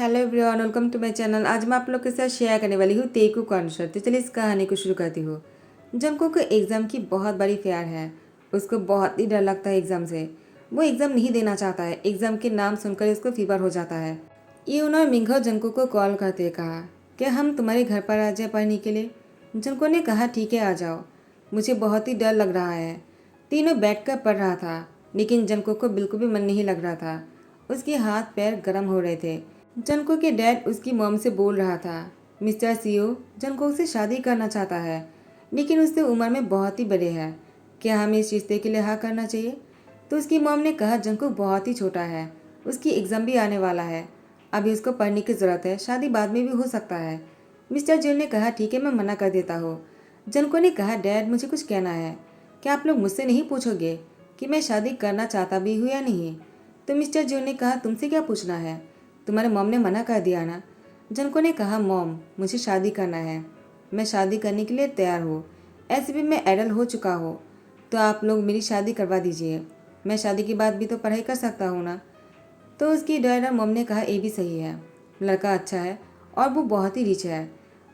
Hello everyone, welcome to my channel. आज मैं आप लोग के साथ शेयर करने वाली हूँ तेकू कॉन्सर्ट। तो चलिए इस कहानी को शुरू करती हूँ। जंगकुक को एग्ज़ाम की बहुत बड़ी फ़ियर है। उसको बहुत ही डर लगता है एग्ज़ाम से। वो एग्ज़ाम नहीं देना चाहता है। एग्ज़ाम के नाम सुनकर उसको फीवर हो जाता है। यून और मिंघो जंगकुक को कॉल करते कहा, क्या हम तुम्हारे घर पर आ जाए पढ़ने के लिए? जंगकुक ने कहा, ठीक है आ जाओ, मुझे बहुत ही डर लग रहा है। तीनों बैठकर पढ़ रहा था, लेकिन जंगकुक को बिल्कुल भी मन नहीं लग रहा था। उसके हाथ पैर गर्म हो रहे थे। जंगकुक के डैड उसकी मॉम से बोल रहा था, मिस्टर सीओ जंगकुक से शादी करना चाहता है, लेकिन उससे उम्र में बहुत ही बड़े हैं। क्या हमें इस रिश्ते के लिए हाँ करना चाहिए? तो उसकी मॉम ने कहा, जंगकुक बहुत ही छोटा है, उसकी एग्ज़ाम भी आने वाला है, अभी उसको पढ़ने की ज़रूरत है, शादी बाद में भी हो सकता है। मिस्टर जिन ने कहा, ठीक है मैं मना कर देता हूँ। जंगकुक ने कहा, डैड मुझे कुछ कहना है, क्या आप लोग मुझसे नहीं पूछोगे कि मैं शादी करना चाहता भी हूँ या नहीं? तो मिस्टर जिन ने कहा, तुमसे क्या पूछना है, तुम्हारे मॉम ने मना कर दिया ना? जंको ने कहा, मॉम मुझे शादी करना है, मैं शादी करने के लिए तैयार हूँ, ऐसे भी मैं एडल्ट हो चुका हूँ, तो आप लोग मेरी शादी करवा दीजिए, मैं शादी के बाद भी तो पढ़ाई कर सकता हूँ ना। तो उसकी डैड और मॉम ने कहा, ये भी सही है, लड़का अच्छा है और वो बहुत ही रिच है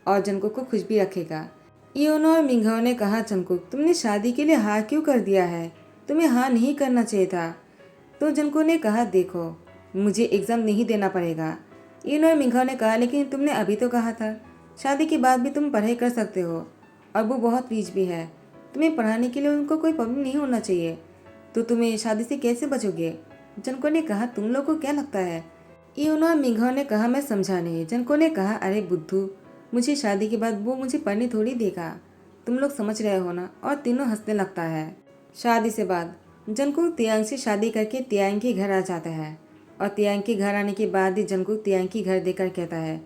और जंकुक को खुश भी रखेगा। योनो और मिंघो ने कहा, जंकुक तुमने शादी के लिए हाँ क्यों कर दिया है, तुम्हें हाँ नहीं करना चाहिए था। तो जंको ने कहा, देखो मुझे एग्ज़ाम नहीं देना पड़ेगा। इन और मिंघा ने कहा, लेकिन तुमने अभी तो कहा था शादी के बाद भी तुम पढ़ाई कर सकते हो और वो बहुत रीच भी है, तुम्हें पढ़ाने के लिए उनको कोई प्रॉब्लम नहीं होना चाहिए, तो तुम्हें शादी से कैसे बचोगे? जनको ने कहा, तुम लोग को क्या लगता है? इन और मिंघा ने कहा, मैं समझा नहीं। जनको ने कहा, अरे बुद्धू, मुझे शादी के बाद वो मुझे पढ़ने थोड़ी देगा, तुम लोग समझ रहे हो ना। और तीनों हंसने लगता है। शादी से बाद जंकुक तियांग से शादी करके तियांग के घर आ जाता है और तियांग के घर आने के बाद ही जंकुक तियांग की घर देखकर कहता है,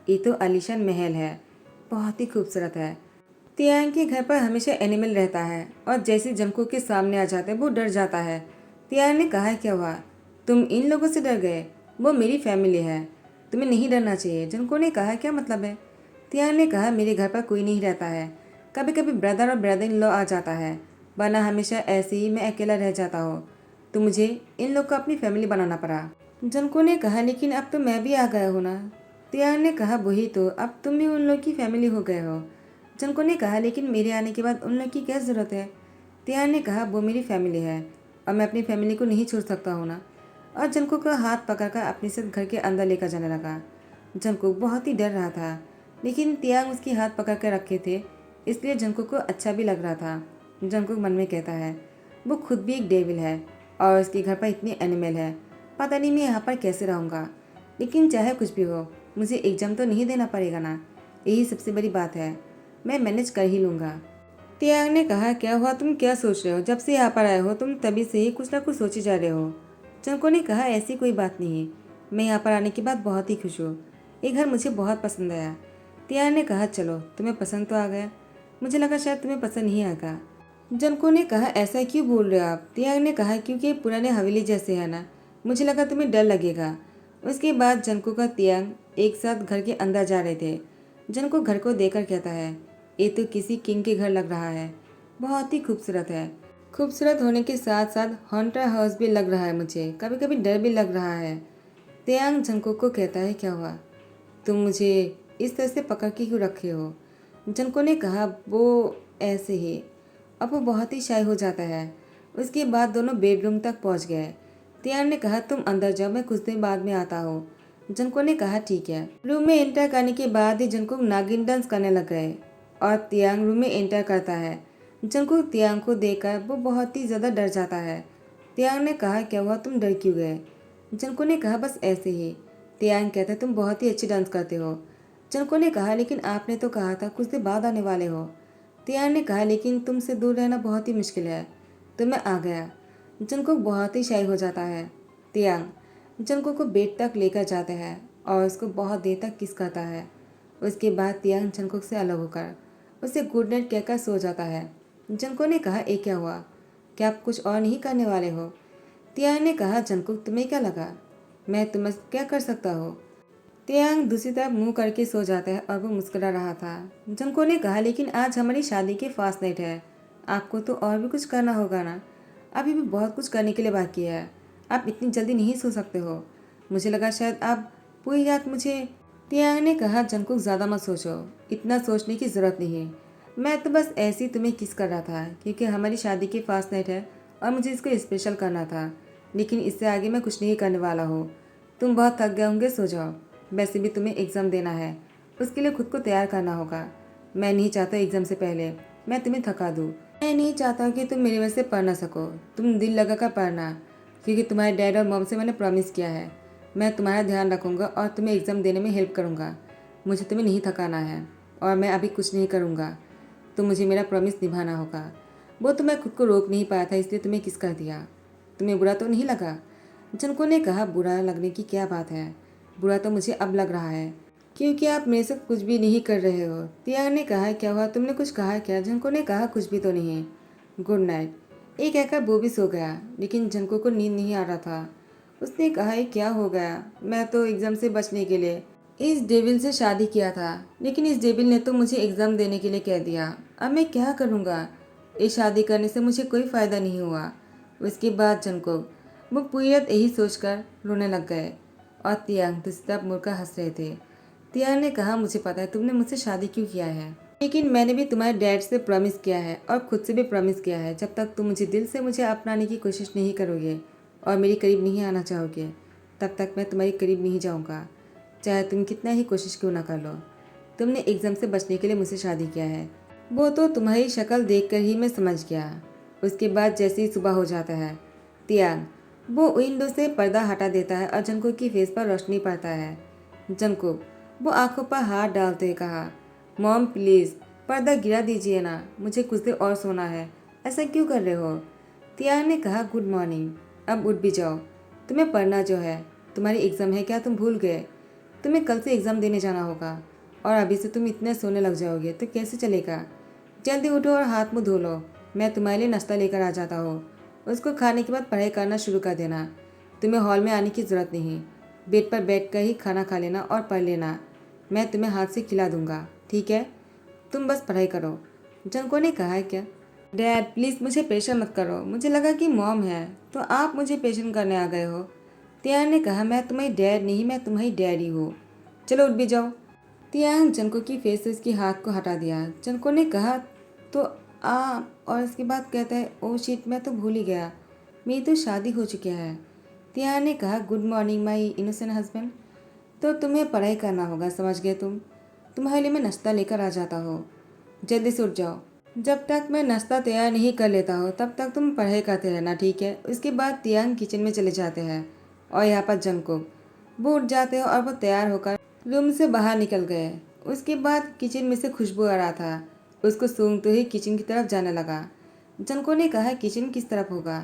ये तो आलीशान महल है, बहुत ही खूबसूरत है। तियांग के घर पर हमेशा एनिमल रहता है और जैसे जंकुक के सामने आ जाता है वो डर जाता है। तियांग ने कहा, क्या हुआ, तुम इन लोगों से डर गए? वो मेरी फैमिली है, तुम्हें नहीं डरना चाहिए। जंकुक ने कहा, क्या मतलब है? तियांग ने कहा, मेरे घर पर कोई नहीं रहता है, कभी कभी ब्रदर और ब्रदर इन लॉ आ जाता है, वरना हमेशा ऐसे ही मैं अकेला रह जाता हूँ, तो मुझे इन लोग को अपनी फैमिली बनाना पड़ा। जंको ने कहा, लेकिन अब तो मैं भी आ गया हूँ ना। तियान ने कहा, वही तो, अब तुम भी उन लोग की फैमिली हो गए हो। जंको ने कहा, लेकिन मेरे आने के बाद उन लोग की क्या ज़रूरत है? तियान ने कहा, वो मेरी फैमिली है और मैं अपनी फैमिली को नहीं छोड़ सकता हूँ ना। और जंको का हाथ पकड़कर अपने साथ घर के अंदर लेकर जाने लगा। जंको बहुत ही डर रहा था, लेकिन तियांग उसके हाथ पकड़ कर रखे थे, इसलिए जंको को अच्छा भी लग रहा था। जंकुक मन में कहता है, वो खुद भी एक डेविल है और उसके घर पर इतने एनिमल है, पता नहीं मैं यहाँ पर कैसे रहूँगा, लेकिन चाहे कुछ भी हो मुझे एग्जाम तो नहीं देना पड़ेगा ना, यही सबसे बड़ी बात है, मैं मैनेज कर ही लूँगा। तियांग ने कहा, क्या हुआ, तुम क्या सोच रहे हो? जब से यहाँ पर आए हो तुम तभी से ही कुछ ना कुछ सोचे जा रहे हो। जंको ने कहा, ऐसी कोई बात नहीं है, मैं यहाँ पर आने के बाद बहुत ही खुश हूँ, ये घर मुझे बहुत पसंद आया। तियांग ने कहा, चलो तुम्हें पसंद तो आ गया, मुझे लगा शायद तुम्हें पसंद नहीं आएगा। जनको ने कहा, ऐसा क्यों बोल रहे हो आप? तियांग ने कहा, क्योंकि पुराने हवेली जैसे है ना, मुझे लगा तुम्हें डर लगेगा। उसके बाद जनको का तियांग एक साथ घर के अंदर जा रहे थे। जनको घर को देखकर कहता है, ये तो किसी किंग के घर लग रहा है, बहुत ही खूबसूरत है। खूबसूरत होने के साथ साथ हॉन्टर हाउस भी लग रहा है, मुझे कभी कभी डर भी लग रहा है। तियांग जनको को कहता है, क्या हुआ, तुम मुझे इस तरह से पकड़ के क्यों रखे हो? जनको ने कहा, वो ऐसे ही। अब वो बहुत ही शाय हो जाता है। उसके बाद दोनों बेडरूम तक पहुंच गए। तियान ने कहा, तुम अंदर जाओ, मैं कुछ दिन बाद में आता हूँ। जनको ने कहा, ठीक है। रूम में एंटर करने के बाद ही जनको नागिन डांस करने लग गए और तियांग रूम में एंटर करता है। जनको तियांग को देखकर वो बहुत ही ज़्यादा डर जाता है। तियांग ने कहा, क्या हुआ, तुम डर क्यों गए? जनको ने कहा, बस ऐसे ही। तियांग कहता, तुम बहुत ही अच्छी डांस करते हो। जनको ने कहा, लेकिन आपने तो कहा था कुछ देर बाद आने वाले हो। तियान ने कहा, लेकिन तुमसे दूर रहना बहुत ही मुश्किल है, तो मैं आ गया। जंकुक बहुत ही शाय हो जाता है। तियांग जंकुक को बेड तक लेकर जाता है और उसको बहुत देर तक किस करता है। उसके बाद तियांग जंकुक से अलग होकर उसे गुड नाइट कहकर सो जाता है। जंकुक ने कहा, ये क्या हुआ, क्या आप कुछ और नहीं करने वाले हो? तियांग ने कहा, जंकुक तुम्हें क्या लगा, मैं तुम्हें क्या कर सकता हूँ? तियांग दूसरी तरफ मुंह करके सो जाता है और वो मुस्कुरा रहा था। जंको ने कहा, लेकिन आज हमारी शादी के फास्ट नाइट है, आपको तो और भी कुछ करना होगा ना, अभी भी बहुत कुछ करने के लिए बाकी है, आप इतनी जल्दी नहीं सो सकते हो, मुझे लगा शायद आप पूरी रात मुझे। तियांग ने कहा, जंगकुक ज़्यादा मत सोचो, इतना सोचने की ज़रूरत नहीं है। मैं तो बस ऐसे ही तुम्हें किस कर रहा था क्योंकि हमारी शादी की फास्ट नाइट है और मुझे इसको स्पेशल करना था, लेकिन इससे आगे मैं कुछ नहीं करने वाला हूँ। तुम बहुत थक गए होंगे, सो जाओ। वैसे भी तुम्हें एग्ज़ाम देना है, उसके लिए खुद को तैयार करना होगा। मैं नहीं चाहता एग्ज़ाम से पहले मैं तुम्हें थका दूँ। मैं नहीं चाहता कि तुम मेरी वजह से पढ़ ना सको। तुम दिल लगा कर पढ़ना, क्योंकि तुम्हारे डैड और मॉम से मैंने प्रॉमिस किया है। मैं तुम्हारा ध्यान रखूँगा और तुम्हें एग्ज़ाम देने में हेल्प करूँगा। मुझे तुम्हें नहीं थकाना है और मैं अभी कुछ नहीं करूँगा। तो मुझे मेरा प्रॉमिस निभाना होगा। वो तो मैं खुद को रोक नहीं पाया था, इसलिए तुम्हें किस कर दिया। तुम्हें बुरा तो नहीं लगा? जनको ने कहा, बुरा लगने की क्या बात है। बुरा तो मुझे अब लग रहा है क्योंकि आप मेरे साथ कुछ भी नहीं कर रहे हो। तियांग ने कहा, क्या हुआ, तुमने कुछ कहा क्या? जनको ने कहा, कुछ भी तो नहीं। Good night. एक कहकर वो भी सो गया, लेकिन जनको को नींद नहीं आ रहा था। उसने कहा, ये क्या हो गया? मैं तो एग्ज़ाम से बचने के लिए इस डेविल से शादी किया था, लेकिन इस डेविल ने तो मुझे एग्ज़ाम देने के लिए कह दिया। अब मैं क्या करूँगा? इस शादी करने से मुझे कोई फ़ायदा नहीं हुआ। उसके बाद जनको वो पूरी रात यही सोचकर रोने लग गए और तियांग दूसरी तरफ मुड़कर हंस रहे थे। तियांग ने कहा, मुझे पता है तुमने मुझसे शादी क्यों किया है, लेकिन मैंने भी तुम्हारे डैड से प्रॉमिस किया है और खुद से भी प्रॉमिस किया है, जब तक तुम मुझे दिल से मुझे अपनाने की कोशिश नहीं करोगे और मेरे करीब नहीं आना चाहोगे, तब तक मैं तुम्हारे करीब नहीं जाऊँगा, चाहे तुम कितना ही कोशिश क्यों ना कर लो। तुमने एग्ज़ाम से बचने के लिए मुझसे शादी किया है, वो तो तुम्हारी शक्ल देखकर ही मैं समझ गया। उसके बाद जैसे ही सुबह हो जाता है, तियांग वो विंडो से पर्दा हटा देता है और जंकुक की फेस पर रोशनी पड़ता है। जंकुक वो आंखों पर हाथ डालते हुए कहा, मॉम प्लीज़ पर्दा गिरा दीजिए ना, मुझे कुछ देर और सोना है। ऐसा क्यों कर रहे हो? तियांग ने कहा, गुड मॉर्निंग, अब उठ भी जाओ, तुम्हें पढ़ना जो है। तुम्हारी एग्ज़ाम है क्या, तुम भूल गए? तुम्हें कल से एग्ज़ाम देने जाना होगा और अभी से तुम इतने सोने लग जाओगे तो कैसे चलेगा? जल्दी उठो और हाथ मुँह धो लो, मैं तुम्हारे लिए नाश्ता लेकर आ जाता हूँ। उसको खाने के बाद पढ़ाई करना शुरू कर देना। तुम्हें हॉल में आने की ज़रूरत नहीं, बेड पर बैठ कर ही खाना खा लेना और पढ़ लेना। मैं तुम्हें हाथ से खिला दूंगा, ठीक है? तुम बस पढ़ाई करो। जंको ने कहा, है क्या? डैड प्लीज़ मुझे प्रेशर मत करो, मुझे लगा कि मॉम है तो आप मुझे पेशेंट करने आ गए हो। तियांग ने कहा, मैं तुम्हारी डैड नहीं, मैं तुम्हारी डैडी हूँ। चलो उठ भी जाओ। तियांग जंको की फेस से उसके हाथ को हटा दिया। जंको ने कहा, तो आप, और इसके बाद कहता है, ओ शिट, मैं तो भूल ही गया, मेरी तो शादी हो चुकी है। तियांग ने कहा, गुड मॉर्निंग माई इनोसेंट हस्बैंड। तो तुम्हें पढ़ाई करना होगा, समझ गए तुम? तुम्हारे लिए मैं नाश्ता लेकर आ जाता हूँ, जल्दी से उठ जाओ। जब तक मैं नाश्ता तैयार नहीं कर लेता हूँ तब तक तुम पढ़ाई करते रहना, ठीक है? उसके बाद तियांग किचन में चले जाते हैं और यहाँ पर जंकुक वो उठ जाते हैं और वो तैयार होकर रूम से बाहर निकल गए। उसके बाद किचन में से खुशबू आ रहा था, उसको सूंघते ही किचन की तरफ जाने लगा। जंको ने कहा, किचन किस तरफ होगा?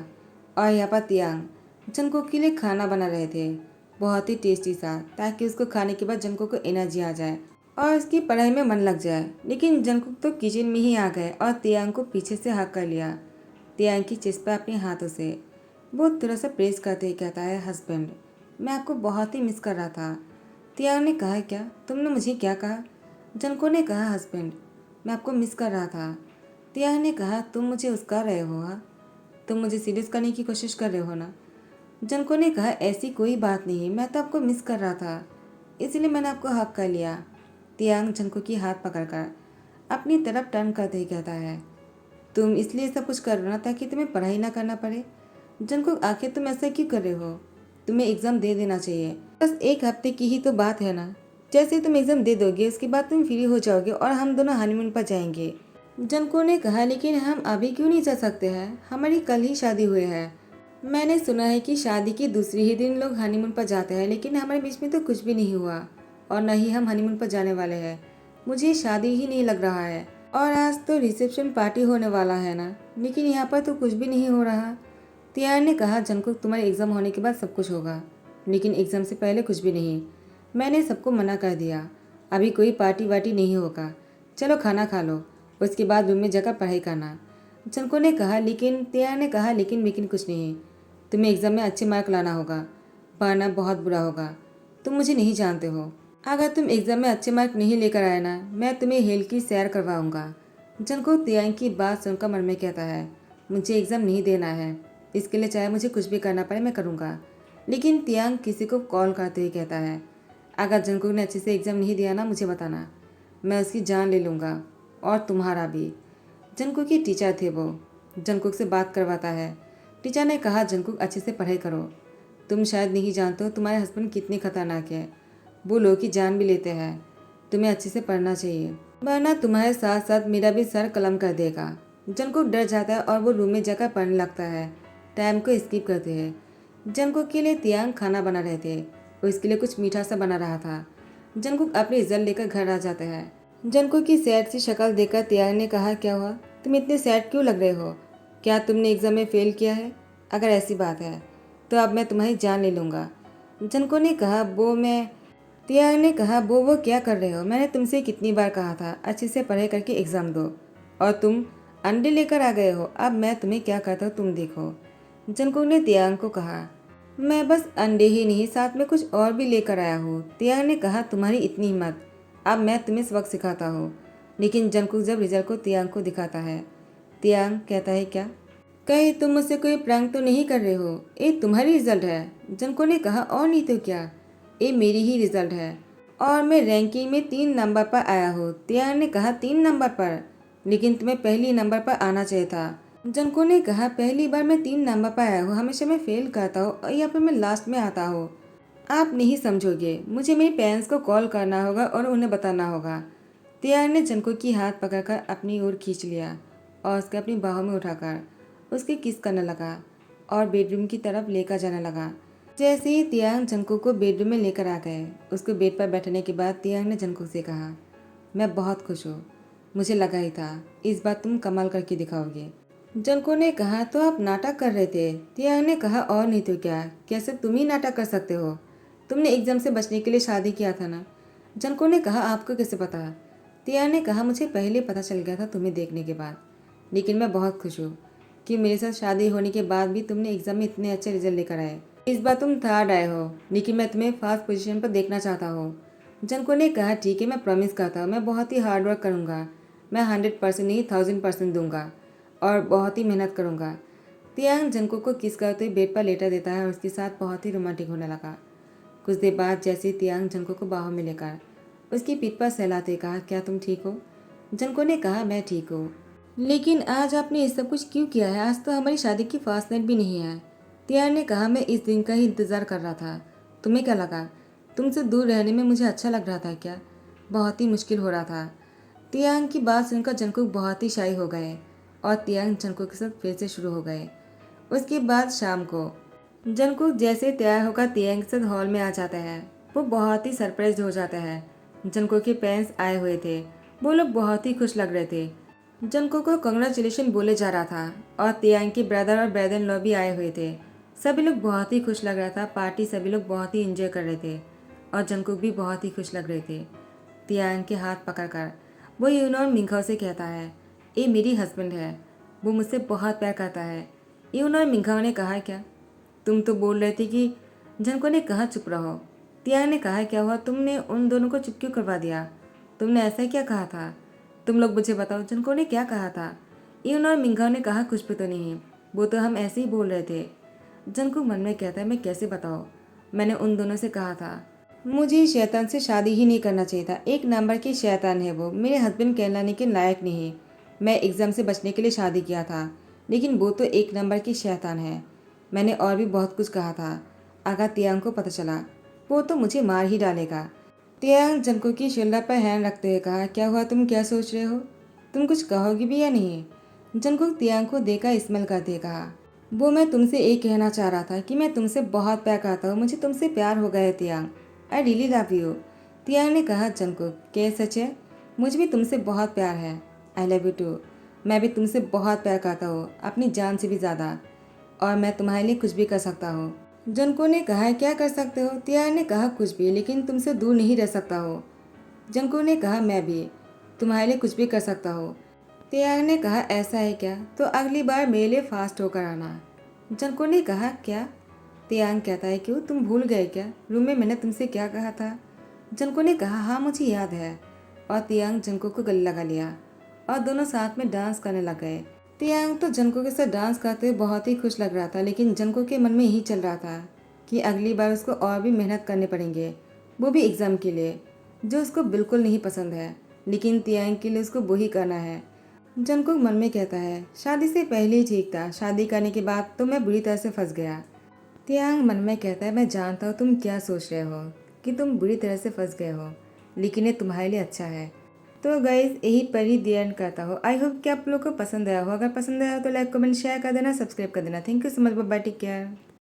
और यहाँ पर तियांग जंको के लिए खाना बना रहे थे, बहुत ही टेस्टी सा, ताकि उसको खाने के बाद जंको को एनर्जी आ जाए और उसकी पढ़ाई में मन लग जाए। लेकिन जंकुक तो किचन में ही आ गए और तियांग को पीछे से हक कर लिया। तियांग की चेस्ट पर अपने हाथों से वो थोड़ा सा प्रेस करते ही कहता है, हस्बैंड मैं आपको बहुत ही मिस कर रहा था। तियांग ने कहा, क्या? तुमने मुझे क्या कहा? जंको ने कहा, हस्बैंड मैं आपको मिस कर रहा था। तियांग ने कहा, तुम मुझे उसका रहे हो? हाँ, तुम मुझे सीरियस करने की कोशिश कर रहे हो ना? जंको ने कहा, ऐसी कोई बात नहीं, मैं तो आपको मिस कर रहा था, इसलिए मैंने आपको हक कर लिया। तियांग जंको की हाथ पकड़कर अपनी तरफ टर्न करते ही कहता है, तुम इसलिए सब कुछ कर रहे हो ना ताकि तुम्हें पढ़ाई ना करना पड़े? जंको आखिर तुम ऐसा क्यों कर रहे हो? तुम्हें एग्ज़ाम दे देना चाहिए, बस एक हफ्ते की ही तो बात है ना। जैसे ही तुम एग्ज़ाम दे दोगे उसके बाद तुम फ्री हो जाओगे और हम दोनों हनीमून पर जाएंगे। जंको ने कहा, लेकिन हम अभी क्यों नहीं जा सकते हैं? हमारी कल ही शादी हुई है। मैंने सुना है कि शादी के दूसरे ही दिन लोग हनीमून पर जाते हैं, लेकिन हमारे बीच में तो कुछ भी नहीं हुआ और न ही हम हनीमून पर जाने वाले हैं। मुझे शादी ही नहीं लग रहा है और आज तो रिसेप्शन पार्टी होने वाला है ना, लेकिन यहाँ पर तो कुछ भी नहीं हो रहा। तियांग ने कहा, जंकुक तुम्हारे एग्ज़ाम होने के बाद सब कुछ होगा, लेकिन एग्ज़ाम से पहले कुछ भी नहीं। मैंने सबको मना कर दिया, अभी कोई पार्टी वार्टी नहीं होगा। चलो खाना खा लो, उसके बाद रूम में जाकर पढ़ाई करना। जंको ने कहा, लेकिन तियांग ने कहा, लेकिन कुछ नहीं, तुम्हें एग्ज़ाम में अच्छे मार्क लाना होगा, वरना बहुत बुरा होगा। तुम मुझे नहीं जानते हो, अगर तुम एग्ज़ाम में अच्छे मार्क नहीं लेकर आए ना, मैं तुम्हें हेल की सैर करवाऊंगा। जंको तियांग की बात सुनकर मन में कहता है, मुझे एग्ज़ाम नहीं देना है, इसके लिए चाहे मुझे कुछ भी करना पड़े मैं करूँगा। लेकिन तियांग किसी को कॉल करते ही कहता है, अगर जंकुक ने अच्छे से एग्ज़ाम नहीं दिया ना, मुझे बताना, मैं उसकी जान ले लूँगा और तुम्हारा भी। जंकुक की टीचर थे वो, जंकुक से बात करवाता है। टीचर ने कहा, जंकुक अच्छे से पढ़ाई करो, तुम शायद नहीं जानते हो तुम्हारे हस्बैंड कितने खतरनाक है, वो लोगों की जान भी लेते हैं, तुम्हें अच्छे से पढ़ना चाहिए, वरना तुम्हारे साथ साथ मेरा भी सर कलम कर देगा। जंकुक डर जाता है और वो रूम में जाकर पढ़ने लगता है। टाइम को स्किप करते हैं। जंकुक के लिए तियांग खाना बना रहे थे, वो इसके लिए कुछ मीठा सा बना रहा था। जंकुक अपनी रिजल्ट लेकर घर आ जाता है। जंकुक की सैड सी शक्ल देखकर तियांग ने कहा, क्या हुआ, तुम इतने सैड क्यों लग रहे हो, क्या तुमने एग्जाम में फेल किया है? अगर ऐसी बात है तो अब मैं तुम्हारी जान ले लूँगा। जंकुक ने कहा, तियांग ने कहा, वो क्या कर रहे हो, मैंने तुमसे कितनी बार कहा था अच्छे से पढ़ाई करके एग्ज़ाम दो, और तुम अंडे लेकर आ गए हो, अब मैं तुम्हें क्या करता हूँ तुम देखो। जंकुक ने तियांग को कहा, मैं बस अंडे ही नहीं साथ में कुछ और भी लेकर आया हूँ। तियांग ने कहा, तुम्हारी इतनी हिम्मत, अब मैं तुम्हें सबक सिखाता हूँ। लेकिन जंकुक जब रिजल्ट को तियांग को दिखाता है, तियांग कहता है, क्या कहीं तुम मुझसे कोई प्रैंक तो नहीं कर रहे हो, ये तुम्हारी रिजल्ट है। जंकुक ने कहा, और नहीं तो क्या, ये मेरी ही रिजल्ट है और मैं रैंकिंग में 3 नंबर पर आया हूँ। तियांग ने कहा, 3 नंबर पर, लेकिन तुम्हें पहली नंबर पर आना चाहिए था। जंकुक ने कहा, पहली बार मैं 3 नंबर पर आया हूँ, हमेशा मैं फेल करता हूँ और यहाँ पर मैं लास्ट में आता हूँ। आप नहीं समझोगे, मुझे मेरे पेरेंट्स को कॉल करना होगा और उन्हें बताना होगा। तियांग ने जंकुक की हाथ पकड़कर अपनी ओर खींच लिया और उसके अपनी बाहों में उठाकर उसकी किस करने लगा और बेडरूम की तरफ लेकर जाने लगा। जैसे ही तियांग जंकुक को बेडरूम में लेकर आ गए, उसको बेड पर बैठने के बाद तियांग ने जंकुक से कहा, मैं बहुत खुश हूँ, मुझे लगा ही था इस बार तुम कमाल करके दिखाओगे। जंकुक ने कहा, तो आप नाटक कर रहे थे? तियांग ने कहा, और नहीं तो क्या, कैसे तुम ही नाटक कर सकते हो, तुमने एग्जाम से बचने के लिए शादी किया था ना। जंकुक ने कहा, आपको कैसे पता? तियांग ने कहा, मुझे पहले पता चल गया था तुम्हें देखने के बाद, लेकिन मैं बहुत खुश हूँ कि मेरे साथ शादी होने के बाद भी तुमने एग्जाम में इतने अच्छे रिजल्ट लेकर आए। इस बार तुम थर्ड आए हो, लेकिन मैं तुम्हें फर्स्ट पोजीशन पर देखना चाहता हूँ। जंकुक ने कहा, ठीक है, मैं प्रॉमिस करता हूँ, मैं बहुत ही हार्ड वर्क करूँगा, मैं 100% नहीं 1000% दूंगा और बहुत ही मेहनत करूँगा। तियांग जंकुक को किस करते हुए बेड पर लेटा देता है और उसके साथ बहुत ही रोमांटिक होने लगा। कुछ देर बाद जैसे तियांग जंकुक को बाहों में लेकर उसकी पीठ पर सहलाते कहा, क्या तुम ठीक हो? जंकुक ने कहा, मैं ठीक हूँ, लेकिन आज आपने ये सब कुछ क्यों किया है? आज तो हमारी शादी की फर्स्ट नाइट भी नहीं है। तियांग ने कहा, मैं इस दिन का ही इंतज़ार कर रहा था। तुम्हें क्या लगा, तुमसे दूर रहने में मुझे अच्छा लग रहा था क्या? बहुत ही मुश्किल हो रहा था। तियांग की बात सुनकर जंकुक बहुत ही शाई हो गए और तियांग जंकुक के साथ फिर से शुरू हो गए। उसके बाद शाम को जंकुक जैसे तैयार होकर तियांग के साथ हॉल में आ जाता है। वो बहुत ही सरप्राइज हो जाता है। जंकुक के पेरेंट्स आए हुए थे, वो लोग बहुत ही खुश लग रहे थे। जंकुक को कंग्रेचुलेशन बोले जा रहा था और तियांग के ब्रदर और ब्रदर इन लॉ भी आए हुए थे। सभी लोग बहुत ही खुश लग रहा था, पार्टी सभी लोग बहुत ही एंजॉय कर रहे थे और जंकुक भी बहुत ही खुश लग रहे थे। तियांग के हाथ पकड़कर वो यूनोर मिंखाओ से कहता है, ये मेरी हस्बैंड है, वो मुझसे बहुत प्यार करता है। यूनोर मिंखाओ ने कहा, क्या तुम तो बोल रहे थे कि। जंकुक ने कहा, चुप रहो। तियांग ने कहा, क्या हुआ, तुमने उन दोनों को चुप क्यों करवा दिया, तुमने ऐसा क्या कहा था, तुम लोग मुझे बताओ, जंकुक ने क्या कहा था? यूनोर मिंखाओ ने कहा, कुछ भी तो नहीं, वो तो हम ऐसे ही बोल रहे थे। जंकुक मन में कहता है, मैं कैसे बताऊँ, मैंने उन दोनों से कहा था मुझे शैतान से शादी ही नहीं करना चाहिए था, 1 नंबर की शैतान है वो, मेरे हस्बैंड कहलाने के लायक नहीं। मैं एग्ज़ाम से बचने के लिए शादी किया था, लेकिन वो तो 1 नंबर की शैतान है। मैंने और भी बहुत कुछ कहा था, अगर तियांग को पता चला वो तो मुझे मार ही डालेगा। तियांग जंकुक की शोल्डर पर हैंड रखते हुए कहा, क्या हुआ, तुम क्या सोच रहे हो, तुम कुछ कहोगी भी या नहीं? जंकुक तियांग को देखकर स्माइल करते हुए कहा, वो मैं तुमसे एक कहना चाह रहा था कि मैं तुमसे बहुत प्यार करता हूँ, मुझे तुमसे प्यार हो गया है तियांग, आई रियली लव यू। तियांग ने कहा, जंकुक क्या सच है? मुझे भी तुमसे बहुत प्यार है, आई लव यू टू। मैं भी तुमसे बहुत प्यार करता हूँ, अपनी जान से भी ज़्यादा, और मैं तुम्हारे लिए कुछ भी कर सकता हूँ। जंकुक ने कहा, क्या कर सकते हो? तियांग ने कहा, कुछ भी, लेकिन तुमसे दूर नहीं रह सकता हो। जंकुक ने कहा, मैं भी तुम्हारे लिए कुछ भी कर सकता हूँ। तियांग ने कहा, ऐसा है क्या, तो अगली बार मेरे लिए फास्ट होकर आना। जंकुक ने कहा, क्या? तियांग कहता है, क्यों, तुम भूल गए क्या रूम में मैंने तुमसे क्या कहा था? जंकुक ने कहा, हाँ मुझे याद है, और तियांग जंकुक को गले लगा लिया और दोनों साथ में डांस करने लग गए। तियांग तो जंकुक के साथ डांस करते हुए बहुत ही खुश लग रहा था, लेकिन जंकुक के मन में यही चल रहा था कि अगली बार उसको और भी मेहनत करने पड़ेंगे वो भी एग्ज़ाम के लिए, जो उसको बिल्कुल नहीं पसंद है, लेकिन तियांग के लिए उसको वही करना है। जंगकुक मन में कहता है, शादी से पहले ही ठीक था, शादी करने के बाद तो मैं बुरी तरह से फंस गया। तियांग मन में कहता है, मैं जानता हूँ तुम क्या सोच रहे हो कि तुम बुरी तरह से फंस गए हो, लेकिन ये तुम्हारे लिए अच्छा है। तो गाइज यही पर ही दी एंड करता हो। आई होप कि आप लोग को पसंद आया हो। अगर पसंद आया हो तो लाइक कमेंट शेयर कर देना, सब्सक्राइब कर देना। Thank you so much, bye, take care.